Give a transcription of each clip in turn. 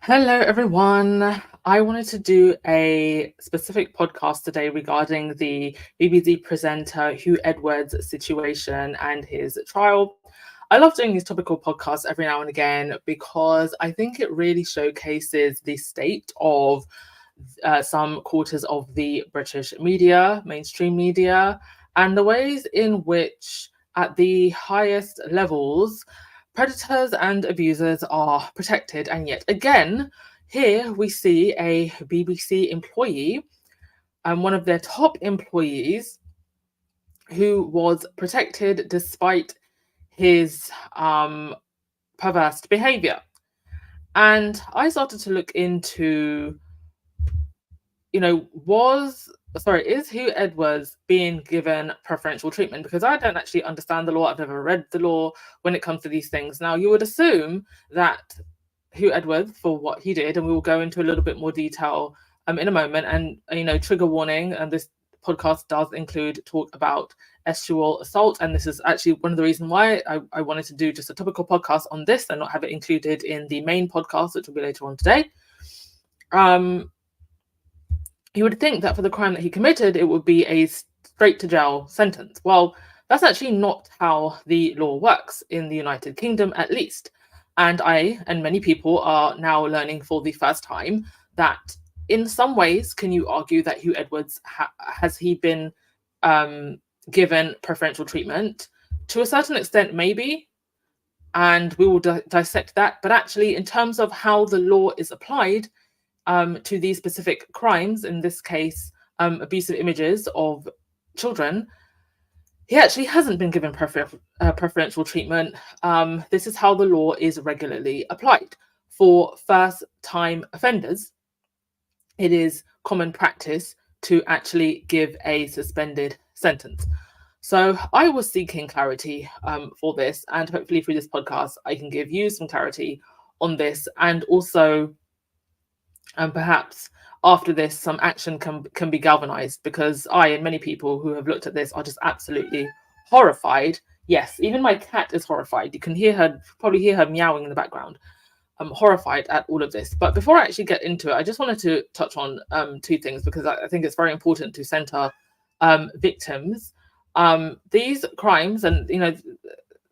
Hello, everyone. I wanted to do a specific podcast today regarding the BBC presenter Hugh Edwards' situation and his trial. I love doing these topical podcasts every now and again because I think it really showcases the state of some quarters of the British media, mainstream media, and the ways in which, at the highest levels, predators and abusers are protected. And yet again, here we see a BBC employee and one of their top employees who was protected despite his perverse behavior. And I started to look into, is Hugh Edwards being given preferential treatment? Because I don't actually understand the law. I've never read the law when it comes to these things. Now, you would assume that Hugh Edwards, for what he did, and we will go into a little bit more detail in a moment. And trigger warning, and this podcast does include talk about sexual assault, and this is actually one of the reasons why I wanted to do just a topical podcast on this and not have it included in the main podcast, which will be later on today. You would think that for the crime that he committed, it would be a straight to jail sentence. Well, that's actually not how the law works in the United Kingdom, at least. And I and many people are now learning for the first time that in some ways, can you argue that Hugh Edwards has he been given preferential treatment? To a certain extent, maybe, and we will dissect that. But actually, in terms of how the law is applied to these specific crimes, in this case, abusive images of children, he actually hasn't been given preferential treatment. This is how the law is regularly applied. For first-time offenders, it is common practice to actually give a suspended sentence. So I was seeking clarity for this, and hopefully through this podcast, I can give you some clarity on this, and also perhaps after this, some action can be galvanized, because I and many people who have looked at this are just absolutely horrified. Yes, even my cat is horrified. You can probably hear her meowing in the background. I'm horrified at all of this. But before I actually get into it, I just wanted to touch on two things, because I think it's very important to center victims. These crimes, and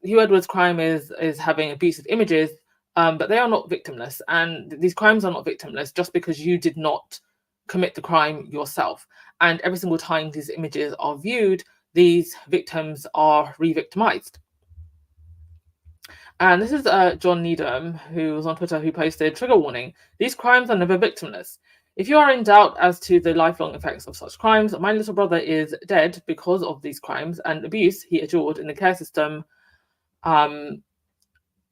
Hugh Edwards' crime is having abusive images, but they are not victimless, and these crimes are not victimless just because you did not commit the crime yourself. And every single time these images are viewed, these victims are re-victimized. And this is John Needham, who was on Twitter, who posted, "Trigger warning, these crimes are never victimless. If you are in doubt as to the lifelong effects of such crimes, my little brother is dead because of these crimes and abuse he endured in the care system.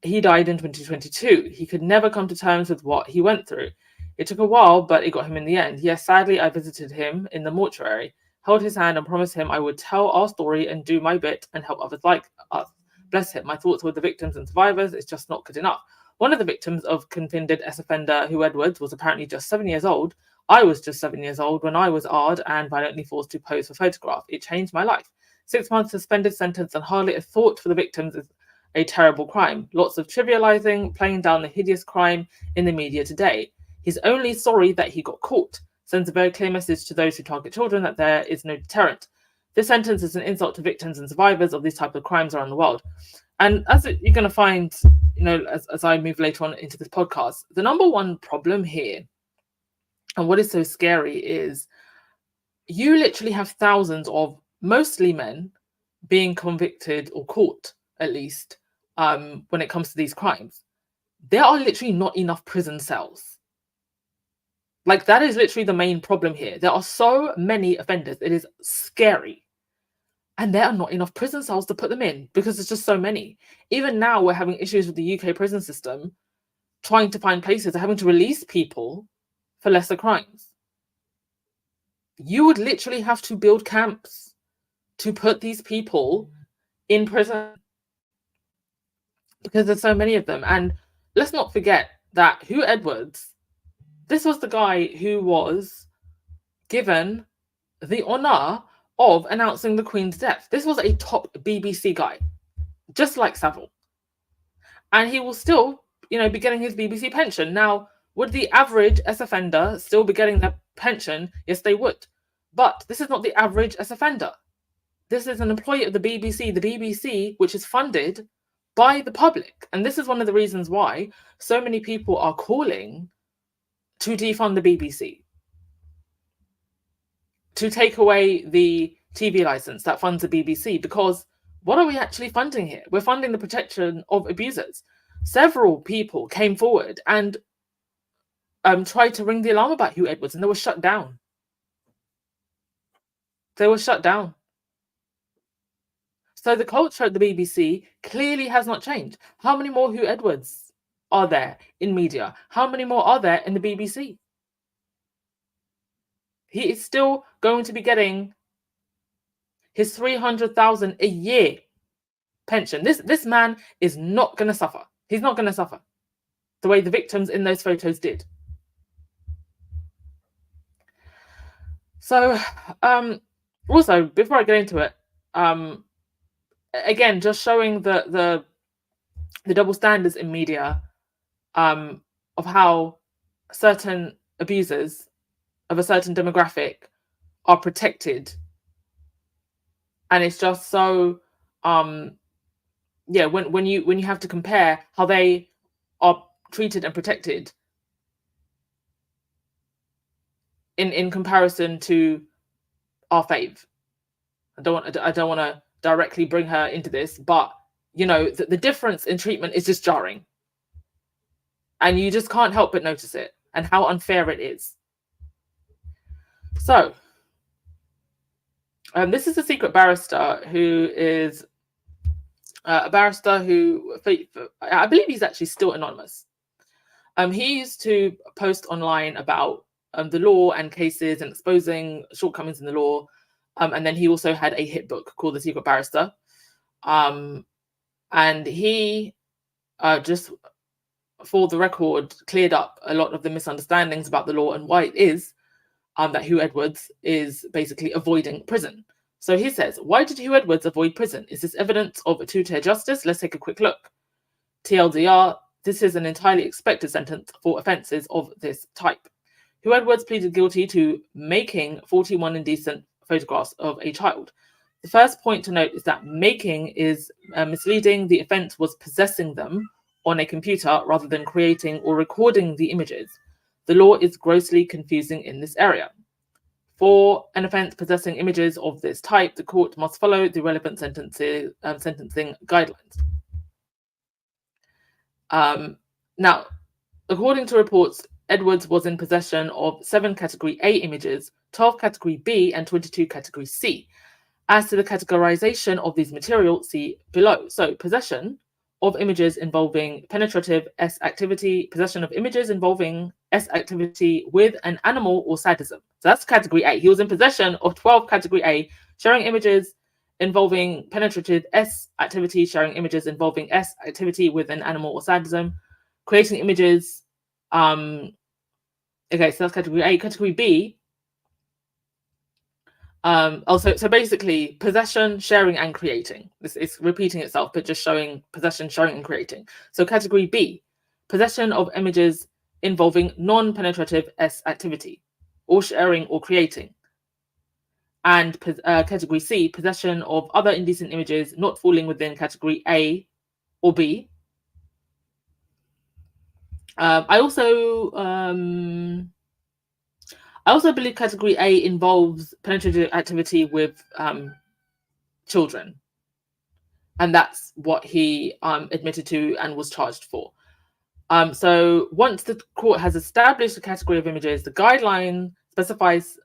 He died in 2022. He could never come to terms with what he went through. It took a while, but it got him in the end. Yes, sadly, I visited him in the mortuary, held his hand and promised him I would tell our story and do my bit and help others like us. Bless him. My thoughts with the victims and survivors. It's just not good enough." One of the victims of convicted ex-offender Hugh Edwards was apparently just 7 years old. I was just 7 years old when I was AR'd and violently forced to pose for photograph. It changed my life. 6 months suspended sentence and hardly a thought for the victims is a terrible crime. Lots of trivializing, playing down the hideous crime in the media today. He's only sorry that he got caught. Sends a very clear message to those who target children that there is no deterrent. This sentence is an insult to victims and survivors of these type of crimes around the world. And as you're going to find, as I move later on into this podcast, the number one problem here, and what is so scary, is you literally have thousands of mostly men being convicted or caught, at least, when it comes to these crimes. There are literally not enough prison cells. Like, that is literally the main problem here. There are so many offenders. It is scary. And there are not enough prison cells to put them in because there's just so many. Even now, we're having issues with the UK prison system, trying to find places, having to release people for lesser crimes. You would literally have to build camps to put these people in prison because there's so many of them. And let's not forget that Hugh Edwards, this was the guy who was given the honour of announcing the Queen's death. This was a top BBC guy, just like Savile. And he will still, be getting his BBC pension. Now, Would the average S offender still be getting their pension? Yes, they would. But this is not the average S offender. This is an employee of the BBC, which is funded by the public. And this is one of the reasons why so many people are calling to defund the BBC, to take away the TV license that funds the BBC, because what are we actually funding here? We're funding the protection of abusers. Several people came forward and tried to ring the alarm about Hugh Edwards, and they were shut down. They were shut down. So the culture at the BBC clearly has not changed. How many more Hugh Edwards are there in media? How many more are there in the BBC? He is still going to be getting his 300,000 a year pension. This man is not going to suffer. He's not going to suffer the way the victims in those photos did. So, also, before I get into it, again, just showing the double standards in media, of how certain abusers of a certain demographic are protected, and it's just so yeah, when you have to compare how they are treated and protected in comparison to our fave. I don't want to directly bring her into this, but you know, the difference in treatment is just jarring, and you just can't help but notice it and how unfair it is. So this is a secret barrister who is a barrister who, I believe he's actually still anonymous. He used to post online about the law and cases and exposing shortcomings in the law. And then he also had a hit book called The Secret Barrister. And he, just for the record, cleared up a lot of the misunderstandings about the law and why it is that Hugh Edwards is basically avoiding prison. So he says, why did Hugh Edwards avoid prison? Is this evidence of a two-tier justice? Let's take a quick look. TLDR, this is an entirely expected sentence for offences of this type. Hugh Edwards pleaded guilty to making 41 indecent photographs of a child. The first point to note is that making is misleading. The offence was possessing them on a computer rather than creating or recording the images. The law is grossly confusing in this area. For an offence possessing images of this type, the court must follow the relevant sentencing guidelines. Now, according to reports, Edwards was in possession of 7 Category A images, 12 Category B, and 22 Category C. As to the categorization of these materials, see below. So, possession of images involving penetrative S activity, possession of images involving S activity with an animal or sadism. So that's Category A. He was in possession of 12 Category A, sharing images involving penetrative S activity, sharing images involving S activity with an animal or sadism, creating images. Okay, so that's Category A. Category B. So basically, possession, sharing, and creating. This is repeating itself, but just showing possession, sharing, and creating. So Category B, possession of images involving non-penetrative S activity, or sharing or creating. And Category C, possession of other indecent images not falling within Category A or B. I also believe Category A involves penetrative activity with children. And that's what he admitted to and was charged for. So once the court has established a category of images, the guideline specifies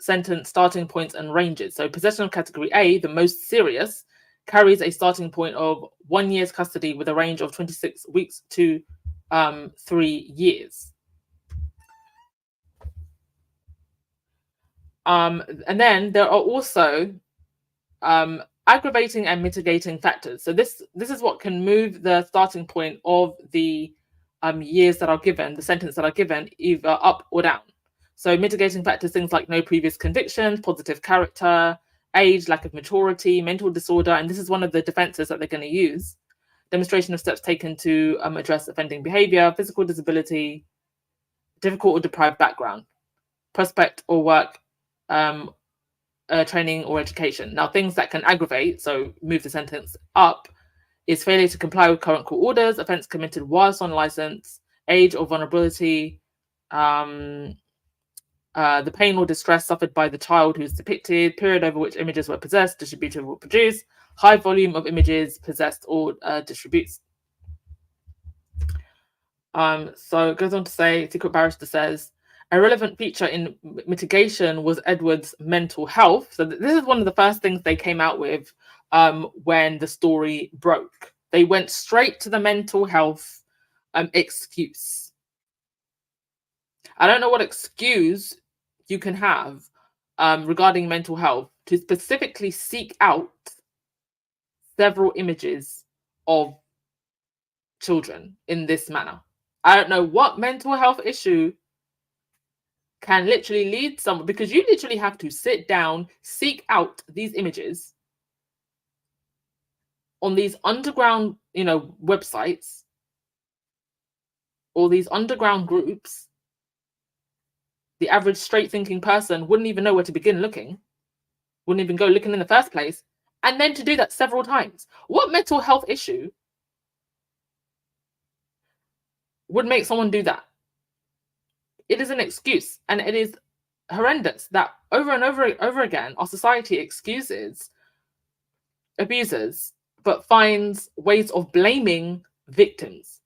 sentence starting points and ranges. So possession of Category A, the most serious, carries a starting point of 1 year's custody with a range of 26 weeks to 3 years. And then there are also aggravating and mitigating factors. So this is what can move the starting point of the years that are given, the sentence that are given, either up or down. So mitigating factors, things like no previous convictions, positive character, age, lack of maturity, mental disorder, and this is one of the defenses that they're going to use. Demonstration of steps taken to address offending behavior, physical disability, difficult or deprived background, prospect or work, training or education. Now, things that can aggravate, so move the sentence up, is failure to comply with current court orders, offence committed whilst on license, age or vulnerability, the pain or distress suffered by the child who is depicted, period over which images were possessed, distributed, or produced, high volume of images possessed or distributes. So it goes on to say, Secret Barrister says, a relevant feature in mitigation was Edward's mental health. So this is one of the first things they came out with when the story broke. They went straight to the mental health excuse. I don't know what excuse you can have regarding mental health to specifically seek out several images of children in this manner. I don't know what mental health issue can literally lead someone, because you literally have to sit down, seek out these images on these underground, websites or these underground groups. The average straight thinking person wouldn't even know where to begin looking, wouldn't even go looking in the first place. And then to do that several times. What mental health issue would make someone do that? It is an excuse, and it is horrendous that over and over again, our society excuses abusers, but finds ways of blaming victims.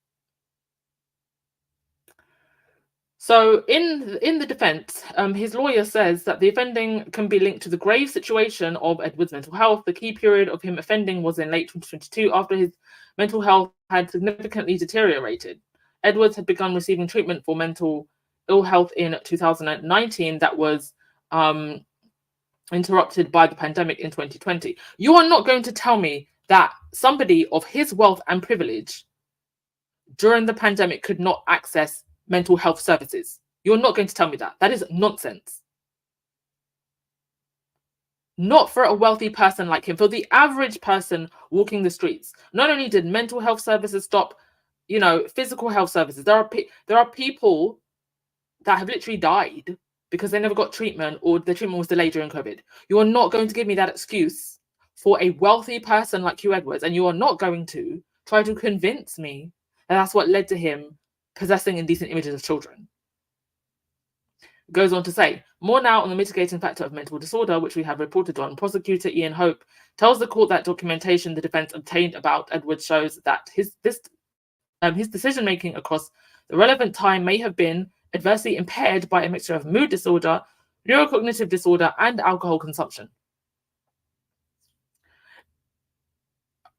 So in the defense, his lawyer says that the offending can be linked to the grave situation of Edward's mental health. The key period of him offending was in late 2022, after his mental health had significantly deteriorated. Edwards had begun receiving treatment for mental ill health in 2019 that was interrupted by the pandemic in 2020. You are not going to tell me that somebody of his wealth and privilege during the pandemic could not access mental health services. You're not going to tell me that. That is nonsense. Not for a wealthy person like him. For the average person walking the streets, not only did mental health services stop, physical health services. There are people that have literally died because they never got treatment, or the treatment was delayed during COVID. You are not going to give me that excuse for a wealthy person like Hugh Edwards, and you are not going to try to convince me that that's what led to him possessing indecent images of children. Goes on to say, more now on the mitigating factor of mental disorder, which we have reported on. Prosecutor Ian Hope tells the court that documentation the defense obtained about Edwards shows that his decision-making across the relevant time may have been adversely impaired by a mixture of mood disorder, neurocognitive disorder, and alcohol consumption.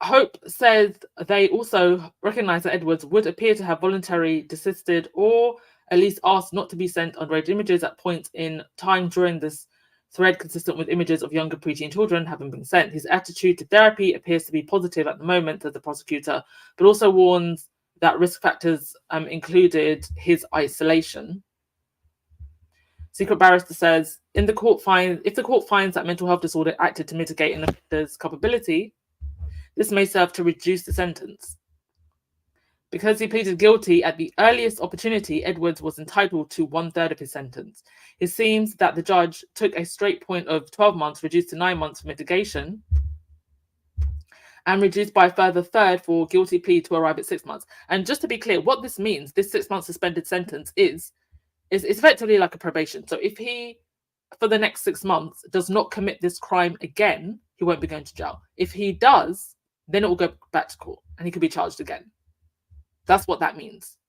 Hope says they also recognize that Edwards would appear to have voluntarily desisted, or at least asked not to be sent underage images at points in time during this thread, consistent with images of younger preteen children having been sent. His attitude to therapy appears to be positive at the moment, says the prosecutor, but also warns that risk factors included his isolation. Secret Barrister says, if the court finds that mental health disorder acted to mitigate an offender's culpability, this may serve to reduce the sentence. Because he pleaded guilty at the earliest opportunity, Edwards was entitled to 1/3 of his sentence. It seems that the judge took a straight point of 12 months, reduced to 9 months for mitigation, and reduced by a further third for guilty plea to arrive at 6 months. And just to be clear, what this means, this 6-month suspended sentence is effectively like a probation. So if he, for the next 6 months, does not commit this crime again, he won't be going to jail. If he does, then it will go back to court and he could be charged again. That's what that means.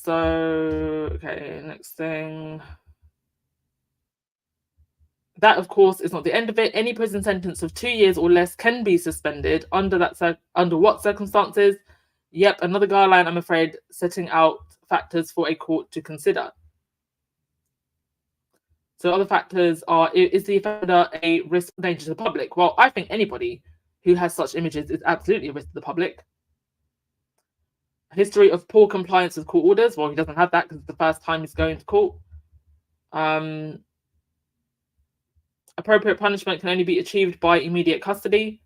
Okay, next thing. That, of course, is not the end of it. Any prison sentence of 2 years or less can be suspended. Under what circumstances? Yep, another guideline, I'm afraid, setting out factors for a court to consider. So other factors are, is the offender a risk or danger to the public? Well, I think anybody who has such images is absolutely a risk to the public. History of poor compliance with court orders. Well, he doesn't have that because it's the first time he's going to court. appropriate punishment can only be achieved by immediate custody.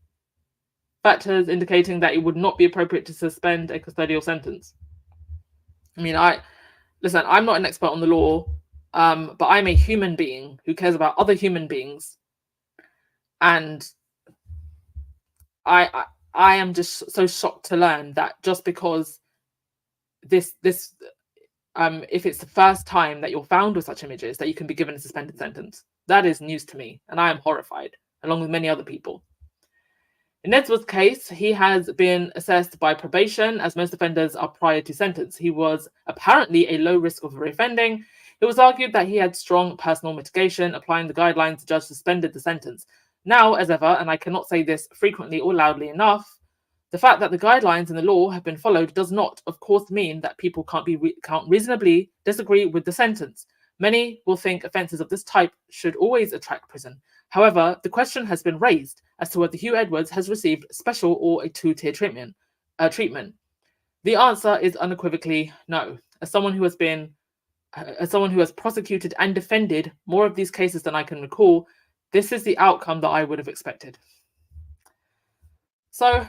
Factors indicating that it would not be appropriate to suspend a custodial sentence. I mean, listen, I'm not an expert on the law, but I'm a human being who cares about other human beings. And I am just so shocked to learn that just because this if it's the first time that you're found with such images, that you can be given a suspended sentence. That is news to me, and I am horrified, along with many other people. In Edward's case, he has been assessed by probation, as most offenders are prior to sentence. He was apparently a low risk of reoffending. It was argued that he had strong personal mitigation. Applying the guidelines, the judge suspended the sentence. Now, as ever, and I cannot say this frequently or loudly enough, the fact that the guidelines and the law have been followed does not, of course, mean that people can't reasonably disagree with the sentence. Many will think offences of this type should always attract prison. However, the question has been raised as to whether Hugh Edwards has received special or a two-tier treatment. The answer is unequivocally no. As someone who has prosecuted and defended more of these cases than I can recall, this is the outcome that I would have expected. So,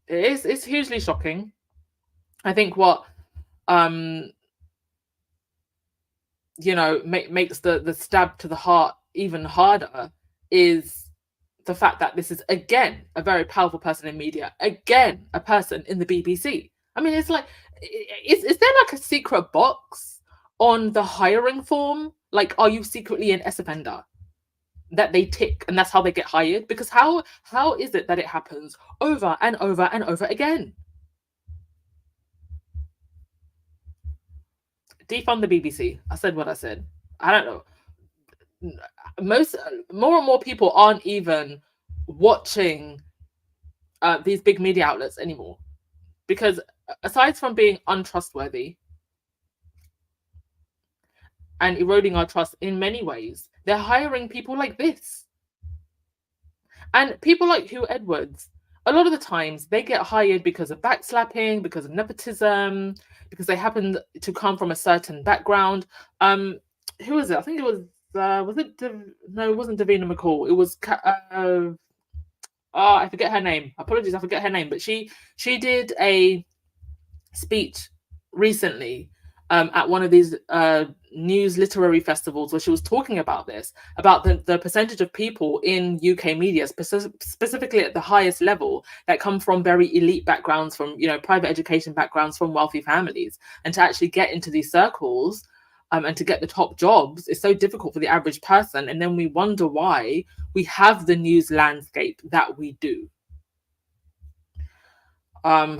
it's hugely shocking. I think what makes the stab to the heart even harder is the fact that this is, again, a very powerful person in media, again, a person in the BBC. I mean, it's like, is there like a secret box on the hiring form? Like, are you secretly an S-offender that they tick and that's how they get hired? Because how is it that it happens over and over and over again? Defund the BBC. I said what I said. I don't know. More and more people aren't even watching these big media outlets anymore, because aside from being untrustworthy and eroding our trust in many ways, they're hiring people like this. And people like Hugh Edwards, a lot of the times they get hired because of backslapping, because of nepotism, because they happen to come from a certain background. Who was it? I think it was no, it wasn't Davina McCall. It was I forget her name. Apologies, I forget her name. But she did a speech recently at one of these news literary festivals where she was talking about this, about the percentage of people in UK media, specifically at the highest level, that come from very elite backgrounds, from private education backgrounds, from wealthy families, and to actually get into these circles and to get the top jobs is so difficult for the average person. And then we wonder why we have the news landscape that we do. I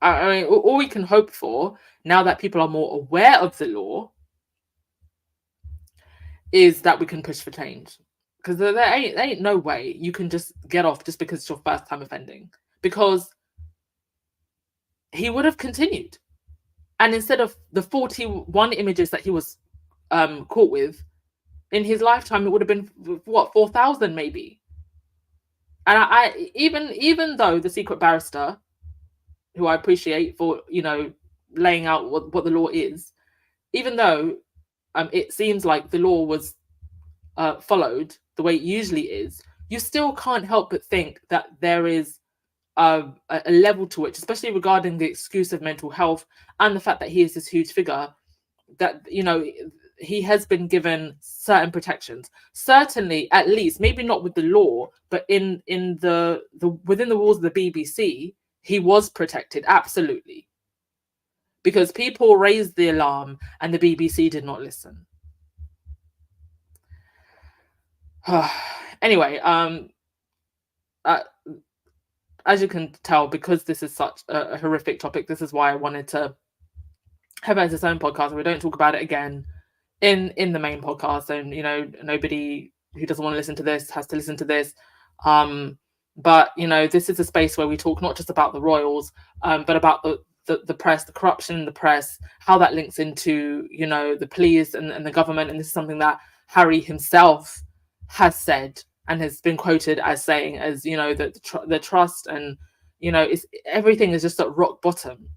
mean, all we can hope for, now that people are more aware of the law, is that we can push for change. Because there ain't no way you can just get off just because it's your first time offending. Because he would have continued. And instead of the 41 images that he was caught with, in his lifetime, it would have been, 4,000 maybe. And I even though the secret barrister, who I appreciate for, laying out what the law is, even though it seems like the law was followed the way it usually is, you still can't help but think that there is a level to which, especially regarding the excuse of mental health and the fact that he is this huge figure, that, he has been given certain protections. Certainly, at least, maybe not with the law, but in the within the walls of the BBC, he was protected, absolutely. Because people raised the alarm and the BBC did not listen. Anyway, as you can tell, because this is such a horrific topic, this is why I wanted to have it as its own podcast, and we don't talk about it again in the main podcast. And nobody who doesn't want to listen to this has to listen to this. But this is a space where we talk not just about the royals, but about the press, the corruption in the press, how that links into the police and the government. And this is something that Harry himself has said and has been quoted as saying, as the trust and everything is just at rock bottom.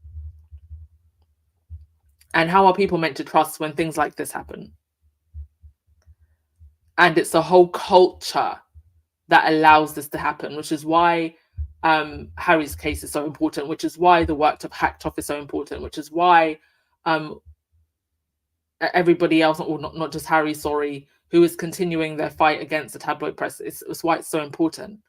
And how are people meant to trust when things like this happen? And it's the whole culture that allows this to happen, which is why Harry's case is so important, which is why the work of Hacked Off is so important, which is why everybody else, or not just Harry, sorry, who is continuing their fight against the tabloid press, it's why it's so important.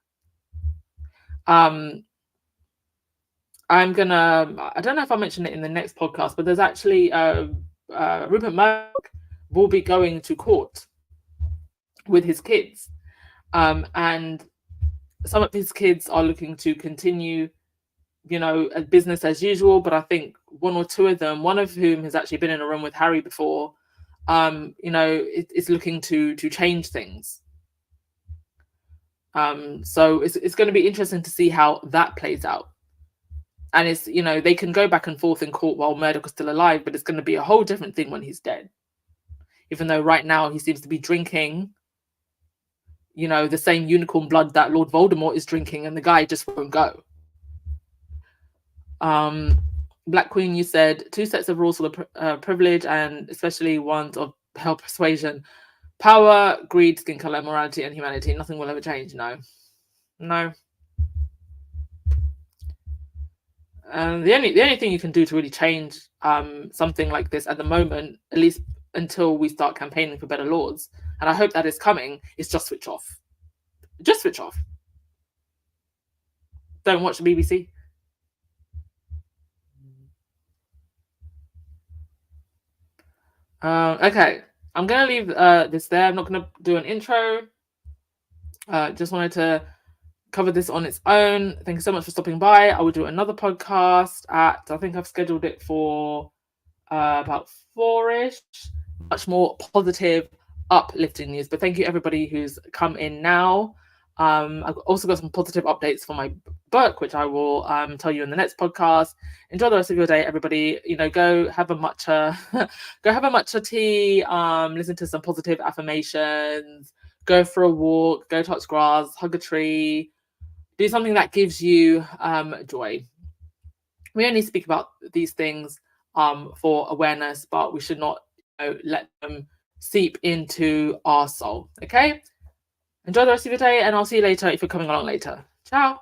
I'm gonna, I don't know if I mentioned it in the next podcast, but there's actually Rupert Murdoch will be going to court with his kids, and some of his kids are looking to continue, a business as usual, but I think one or two of them, one of whom has actually been in a room with Harry before, is looking to change things. So it's going to be interesting to see how that plays out. And it's, they can go back and forth in court while Murdoch is still alive, but it's going to be a whole different thing when he's dead. Even though right now he seems to be drinking, the same unicorn blood that Lord Voldemort is drinking, and the guy just won't go. Black Queen, you said 2 sets of rules for the privilege, and especially ones of hell persuasion. Power, greed, skin color, morality, and humanity. Nothing will ever change. No. The only thing you can do to really change something like this at the moment, at least until we start campaigning for better laws, and I hope that is coming, is just switch off. Just switch off. Don't watch the BBC. Okay, I'm gonna leave this there. I'm not gonna do an intro. Just wanted to cover this on its own. Thank you so much for stopping by. I will do another podcast I think I've scheduled it for about 4ish. Much more positive, uplifting news. But thank you everybody who's come in now. I've also got some positive updates for my book, which I will tell you in the next podcast. Enjoy the rest of your day, everybody. Go have a matcha, go have a matcha tea. Listen to some positive affirmations. Go for a walk. Go touch grass. Hug a tree. Do something that gives you joy. We only speak about these things for awareness, but we should not let them seep into our soul. Okay? Enjoy the rest of your day, and I'll see you later if you're coming along later. Ciao.